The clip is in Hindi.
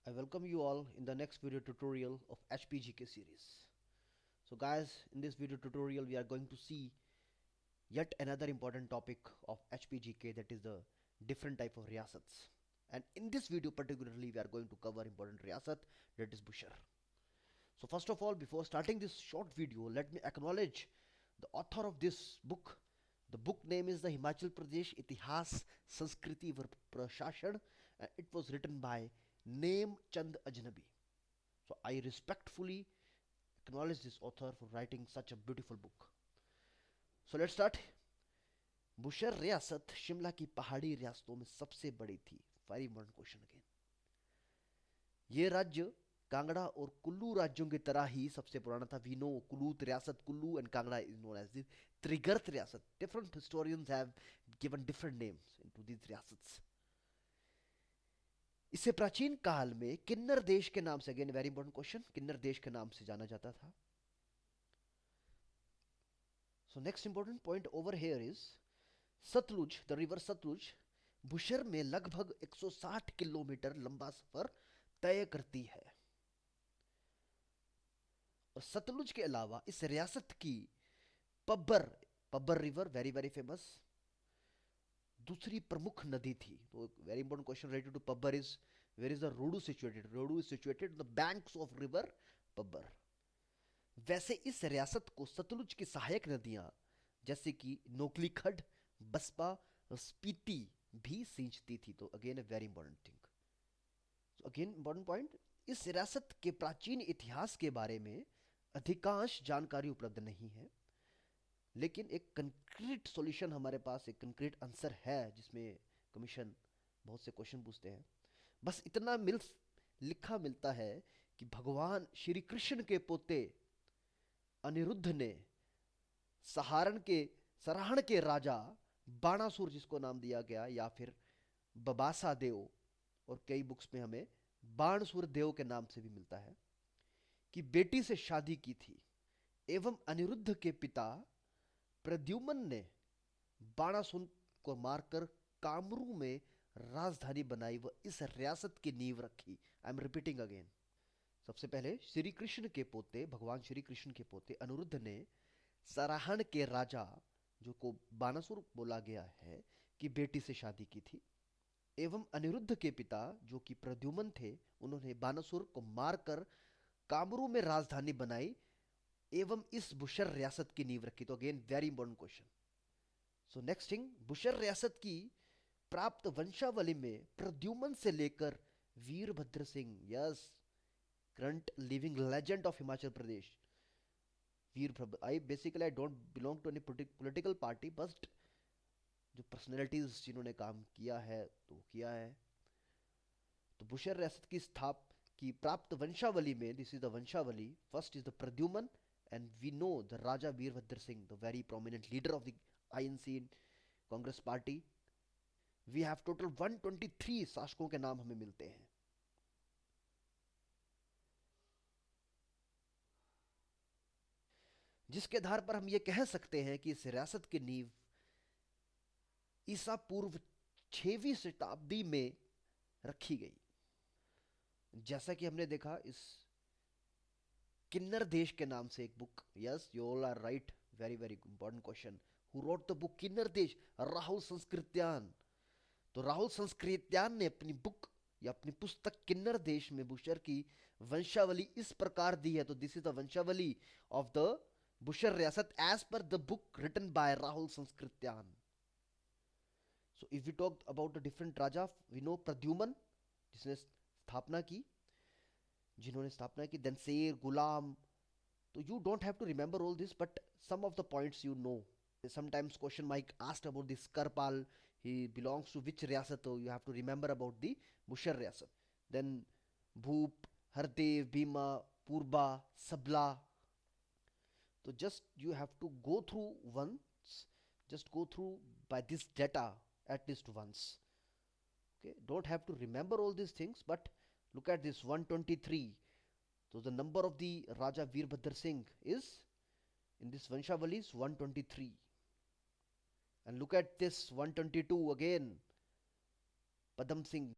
I welcome you all in the next video tutorial of HPGK series. So guys, in this video tutorial we are going to see yet another important topic of HPGK, that is the different type of riyasats. And in this video particularly we are going to cover important riyasat, that is Bushar. So first of all, before starting this short video, let me acknowledge the author of this book. The book name is the Himachal Pradesh Itihas Sanskriti v Prashashan, and it was written by Name Chand Ajnabi. So I respectfully acknowledge this author for writing such a beautiful book. So let's start. Bushehr रियासत शिमला की पहाड़ी रियासतों में सबसे बड़ी थी. Very important question again. ये राज्य कांगड़ा और कुल्लू राज्यों की तरह ही सबसे पुराना था. We know Kulut riyasat, Kullu and Kangra is known as the Trigarta riyasat. Different historians have given different names into these riyasats. इसे प्राचीन काल में किन्नर देश के नाम से, again very important question, Kinnar Desh के नाम से जाना जाता था. So next important point over here is Sutlej, the river Sutlej Bushahr में लगभग 160 किलोमीटर लंबा सफर तय करती है. और सतलुज के अलावा इस रियासत की Pabbar Pabbar river, very very famous, दूसरी प्रमुख नदी थी. तो very important question related to Pabbar is, where is the Rohru situated? Rohru is situated the banks of river Pabbar. वैसे इस रियासत को सतलुज की सहायक नदियां जैसे कि नोकली खड, बसपा और स्पीति भी सिंचती थी. तो again a very important thing. Again important point, इस रियासत के प्राचीन इतिहास के बारे में अधिकांश जानकारी उपलब्ध नहीं है, लेकिन एक कंक्रीट सॉल्यूशन हमारे पास, एक कंक्रीट आंसर है जिसमें कमीशन बहुत से क्वेश्चन पूछते हैं. बस इतना लिखा मिलता है कि भगवान श्री कृष्ण के पोते अनिरुद्ध ने सहारण के सराहण के राजा बाणासुर, जिसको नाम दिया गया, या फिर बबासा देव, और कई बुक्स में हमें बाणसुर देव के नाम से भी मिलता है, कि बेटी से शादी की थी. एवं अनिरुद्ध के पिता प्रद्युमन ने बाणासुर को मारकर कामरू में राजधानी बनाई व इस रियासत की नींव रखी. I am repeating again. सबसे पहले श्री कृष्ण के पोते, भगवान श्री कृष्ण के पोते अनिरुद्ध ने सराहन के राजा, जो को बानासुर बोला गया है, की बेटी से शादी की थी. एवं अनिरुद्ध के पिता जो कि प्रद्युमन थे, उन्होंने बानासुर को मारकर कामरू में राजधानी बनाई एवं इस बुशर रियासत की नींव रखी. तो again very important question. So next thing, Bushahr रियासत की प्राप्त वंशावली में प्रद्युमन से लेकर Virbhadra Singh, yes, current living legend of Himachal Pradesh, Virbhadra. I don't belong to any political party, but जो पर्सनैलिटीज जिन्होंने काम किया है तो किया है. तो बुशर रियासत की प्राप्त वंशावली में, this is the vanshavali, first is the Pradyuman, and we know the raja Virbhadra Singh, the very prominent leader of the INC Congress party. We have total 123 शासकों के नाम हमें मिलते हैं. जिसके आधार पर हम ये कह सकते हैं कि इस रियासत की नींव ईसा पूर्व 6वीं शताब्दी में रखी गई. जैसा कि हमने देखा, इस किन्नर देश के नाम से एक book, yes you all are right, very very important question, who wrote the book Kinnar Desh? Rahul संस्कृत्यान. तो राहुल संस्कृत्यान ने अपनी बुक या अपनी पुस्तक किन्नर देश में बुशर की वंशावली इस प्रकार दी है. तो this is the vanshavali of the Bushahr riyasat as per the book written by Rahul Sankrityayan. So if we talk about the different raja, we know Pradyumna, जिन्होंने स्थापना की, देन शेर, गुलाम. तो you don't have to remember all this, but some of the points you know. Sometimes question might asked about this Karpal, he belongs to which riyasat, so you have to remember about the Bushar riyasat. Then Bhoop, Hardev, Bhima, Purba, Sabla. So just you have to go through once, just go through by this data at least once. Okay, don't have to remember all these things, but look at this 123. So the number of the Raja Veerbhadra Singh is in this Vanshavali is 123. And look at this 122 again, Padam Singh.